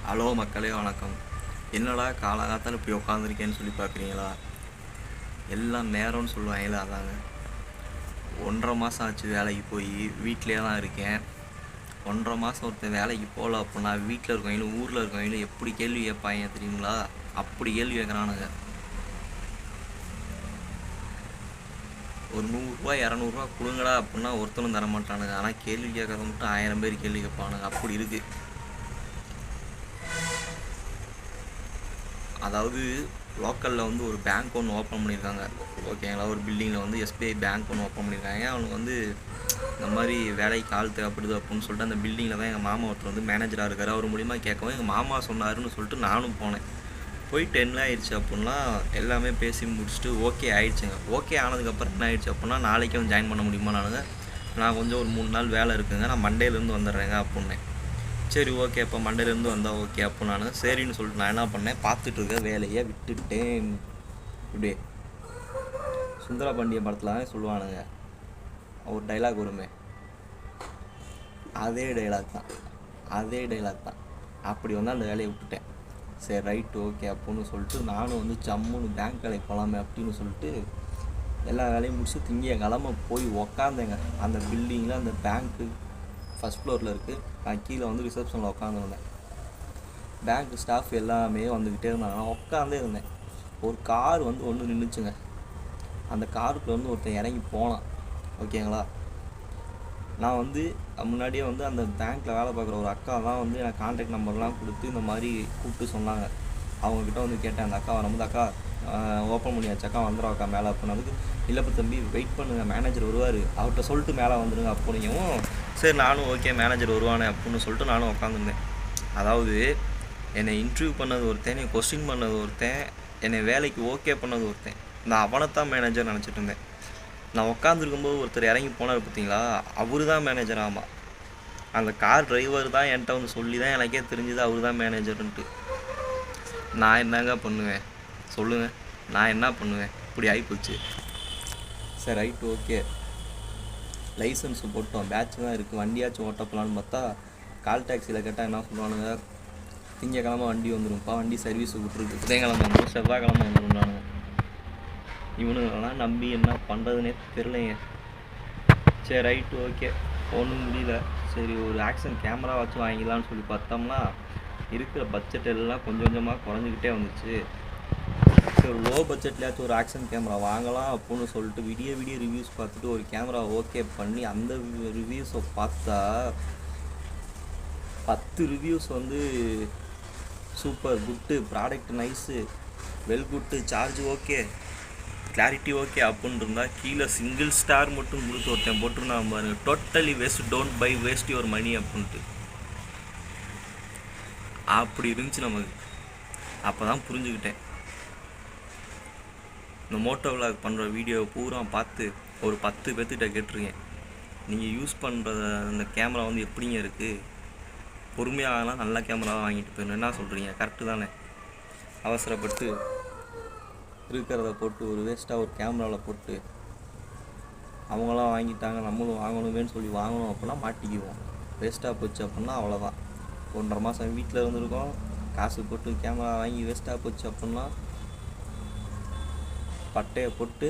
Hello மக்களே, வணக்கம். என்னடா காலகாலத்தில் இப்படி உட்காந்துருக்கேன்னு சொல்லி பார்க்குறீங்களா? எல்லாம் நேரம்னு சொல்லுவாங்களே, அதாங்க. 1.5 மாதம் ஆச்சு வேலைக்கு போய், வீட்டிலே தான் இருக்கேன். 1.5 மாதம் ஒருத்தன் வேலைக்கு போகல அப்படின்னா வீட்டில் இருக்கவங்களும் ஊரில் இருக்கவங்களும் எப்படி கேள்வி கேட்பாங்க தெரியுங்களா? அப்படி கேள்வி கேட்குறானுங்க. ஒரு 100 ரூபா 200 ரூபா கொடுங்கடா அப்படின்னா ஒருத்தனும் தரமாட்டானுங்க. ஆனால் கேள்வி கேட்கறத மட்டும் 1000 பேர் கேள்வி கேட்பானுங்க. அப்படி இருக்குது. அதாவது லோக்கலில் வந்து ஒரு பேங்க் ஒன்று ஓப்பன் பண்ணியிருக்காங்க, ஓகேங்களா? ஒரு பில்டிங்கில் வந்து SBI பேங்க் ஒன்று ஓப்பன் பண்ணியிருக்காங்க. அவனுக்கு வந்து இந்த மாதிரி வேலைக்கு ஆள் தேவைப்படுது அப்படின்னு சொல்லிட்டு அந்த பில்டிங்கில் தான் எங்கள் மாமா ஒருத்தர் வந்து மேனேஜராக இருக்கார். அவர் மூலிமா கேட்கவும் எங்கள் மாமா சொன்னாருன்னு சொல்லிட்டு நானும் போனேன். போய் 10 ஆயிடுச்சு அப்படின்னா எல்லாமே பேசி முடிச்சுட்டு ஓகே ஆயிடுச்சுங்க. ஓகே ஆனதுக்கப்புறம் என்ன ஆயிடுச்சு அப்படின்னா, நாளைக்கு வந்து ஜாயின் பண்ண முடியுமா? நான் கொஞ்சம் ஒரு 3 நாள் வேலை இருக்குங்க, நான் மண்டேலேருந்து வந்துடுறேங்க அப்படின்னேன். சரி ஓகே, இப்போ மண்டேலேருந்து வந்தால் ஓகே அப்போ நான் சரின்னு சொல்லிட்டு நான் என்ன பண்ணேன், பார்த்துட்டு இருக்க வேலையை விட்டுட்டேன். இப்படியே சுந்தரபாண்டிய படத்தில் சொல்லுவானுங்க, ஒரு டைலாக் வருமே, அதே டைலாக் தான். அப்படி வந்து அந்த வேலையை விட்டுட்டேன். சரி ரைட்டு ஓகே அப்படின்னு சொல்லிட்டு நானும் வந்து ஜம்முன்னு பேங்க் வேலைக்கு போகலாமே அப்படின்னு சொல்லிட்டு எல்லா வேலையும் முடிச்சு திங்கக்கிழமை போய் உக்காந்தேங்க. அந்த பில்டிங்கில் அந்த பேங்க்கு ஃபஸ்ட் ஃப்ளோரில் இருக்குது. நான் கீழே வந்து ரிசப்ஷனில் உட்காந்துருந்தேன். பேங்க் ஸ்டாஃப் எல்லாமே வந்துக்கிட்டே இருந்தாங்க. நான் உட்காந்தே இருந்தேன். ஒரு கார் வந்து ஒன்று நின்றுச்சுங்க. அந்த காருக்குள்ள வந்து ஒருத்தன் இறங்கி போனான், ஓகேங்களா? நான் வந்து முன்னாடியே வந்து அந்த பேங்க்கில் வேலை பார்க்குற ஒரு அக்கா தான் வந்து எனக்கு கான்டாக்ட் நம்பர்லாம் கொடுத்து இந்த மாதிரி கூப்பிட்டு சொன்னாங்க. அவங்கக்கிட்ட வந்து கேட்டேன், அந்த அக்கா வரும்போது, அக்கா ஓப்பன் பண்ணியாச்சு, அக்கா வந்துடும் அக்கா மேலே அப்படின்னதுக்கு, இல்லைப்பா தம்பி வெயிட் பண்ணுங்கள், மேனேஜர் வருவார், அவர்கிட்ட சொல்லிட்டு மேலே வந்துடுங்க அப்படிங்கவும், சரி நானும் ஓகே மேனேஜர் வருவானே அப்படின்னு சொல்லிட்டு நானும் உட்காந்துருந்தேன். அதாவது என்னை இன்டர்வியூ பண்ணது ஒருத்தன், என்னை கொஸ்டின் பண்ணது ஒருத்தன், என்னை வேலைக்கு ஓகே பண்ணது ஒருத்தன். நான் அவனைத்தான் மேனேஜர் நினச்சிட்டு இருந்தேன். நான் உட்காந்துருக்கும்போது ஒருத்தர் இறங்கி போனார் பார்த்தீங்களா, அவரு தான் மேனேஜர். ஆமாம், அந்த கார் டிரைவர் தான் என்கிட்ட வந்து சொல்லி தான் எனக்கே தெரிஞ்சுது அவர் தான் மேனேஜர்ன்ட்டு. நான் என்னங்க பண்ணுவேன் சொல்லுங்கள்? நான் என்ன பண்ணுவேன்? இப்படி ஆகிப்போச்சு. சரி ரைட்டு ஓகே, லைசன்ஸு போட்டோம், பேட்ச் தான் இருக்குது, வண்டியாச்சும் ஓட்டப்பலான்னு பார்த்தா கால் டாக்ஸியில் கேட்டால் என்ன சொல்லுவானுங்க, திங்கக்கிழமை வண்டி வந்துடும்ப்பா, வண்டி சர்வீஸு விட்டுருக்கு, புதன்கிழமை வந்துடும், செவ்வாய்க்கிழமை வந்துடும்னானுங்க. இவனுங்கெல்லாம் நம்பி என்ன பண்ணுறதுனே தெரிலைங்க. சரி ரைட்டு ஓகே, ஒன்றும் முடியல. சரி ஒரு ஆக்ஷன் கேமரா வச்சு வாங்கிக்கலான்னு சொல்லி பார்த்தோம்னா இருக்கிற பட்ஜெட் எல்லாம் கொஞ்சம் கொஞ்சமாக குறைஞ்சிக்கிட்டே வந்துச்சு. சரி லோ பட்ஜெட்லேயாச்சும் ஒரு ஆக்ஷன் கேமரா வாங்கலாம் அப்படின்னு சொல்லிட்டு விடிய ரிவ்யூஸ் பார்த்துட்டு ஒரு கேமரா ஓகே பண்ணி அந்த ரிவ்யூஸை பார்த்தா 10 ரிவ்யூஸ் வந்து super good, product nice, well good, charge okay, clarity okay அப்படின்னு இருந்தால் கீழே சிங்கிள் ஸ்டார் மட்டும் கொடுத்து ஒருத்தன் போட்டுருந்தான் பாருங்க, totally waste, don't buy, waste your money அப்படின்ட்டு. அப்படி இருந்துச்சு நமக்கு. அப்போ தான் புரிஞ்சுக்கிட்டேன். இந்த மோட்டோ விளாக் பண்ணுற வீடியோவை பூரா பார்த்து ஒரு 10 பேர்த்திட்ட கேட்டிருக்கேன், நீங்கள் யூஸ் பண்ணுற அந்த கேமரா வந்து எப்படிங்க இருக்குது? பொறுமையாகலாம் நல்ல கேமராவாக வாங்கிட்டு போயிடணும், என்ன சொல்கிறீங்க? கரெக்டு தானே? அவசரப்பட்டு இருக்கிறத போட்டு ஒரு வேஸ்ட்டாக ஒரு கேமராவில் போட்டு அவங்களாம் வாங்கிட்டாங்க நம்மளும் வாங்கணுமேன்னு சொல்லி வாங்கணும் அப்படின்னா மாட்டிக்குவோம். வேஸ்ட்டாக போச்சு அப்படின்னா அவ்வளோதான். 1.5 மாதம் வீட்டில் இருந்திருக்கோம், காசு போட்டு கேமரா வாங்கி வேஸ்ட்டாக போச்சு அப்படின்னா பட்டையை போட்டு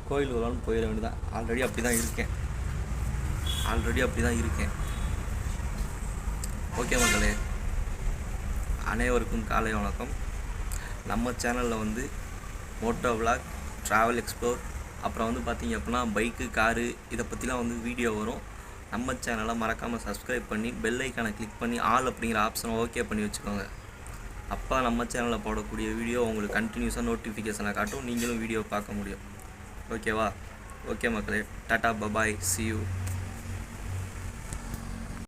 கோயில் வரலான்னு போயிட வேண்டியதான். ஆல்ரெடி அப்படி தான் இருக்கேன். ஓகே மக்களே, அனைவருக்கும் காலை வணக்கம். நம்ம சேனலில் வந்து மோட்டோ விளாக், ட்ராவல் எக்ஸ்ப்ளோர், அப்புறம் வந்து பார்த்திங்க அப்படின்னா பைக்கு, காரு, இதை பற்றிலாம் வந்து வீடியோ வரும். நம்ம சேனலை மறக்காமல் சப்ஸ்கிரைப் பண்ணி பெல் ஐக்கானை கிளிக் பண்ணி ஆல் அப்படிங்கிற ஆப்ஷனை ஓகே பண்ணி வச்சுக்கோங்க. அப்போ நம்ம சேனலில் போடக்கூடிய வீடியோ உங்களுக்கு கண்டினியூஸாக நோட்டிஃபிகேஷனை காட்டும், நீங்களும் வீடியோ பார்க்க முடியும். ஓகேவா? ஓகே மக்களே, டாட்டா பபாய், see you.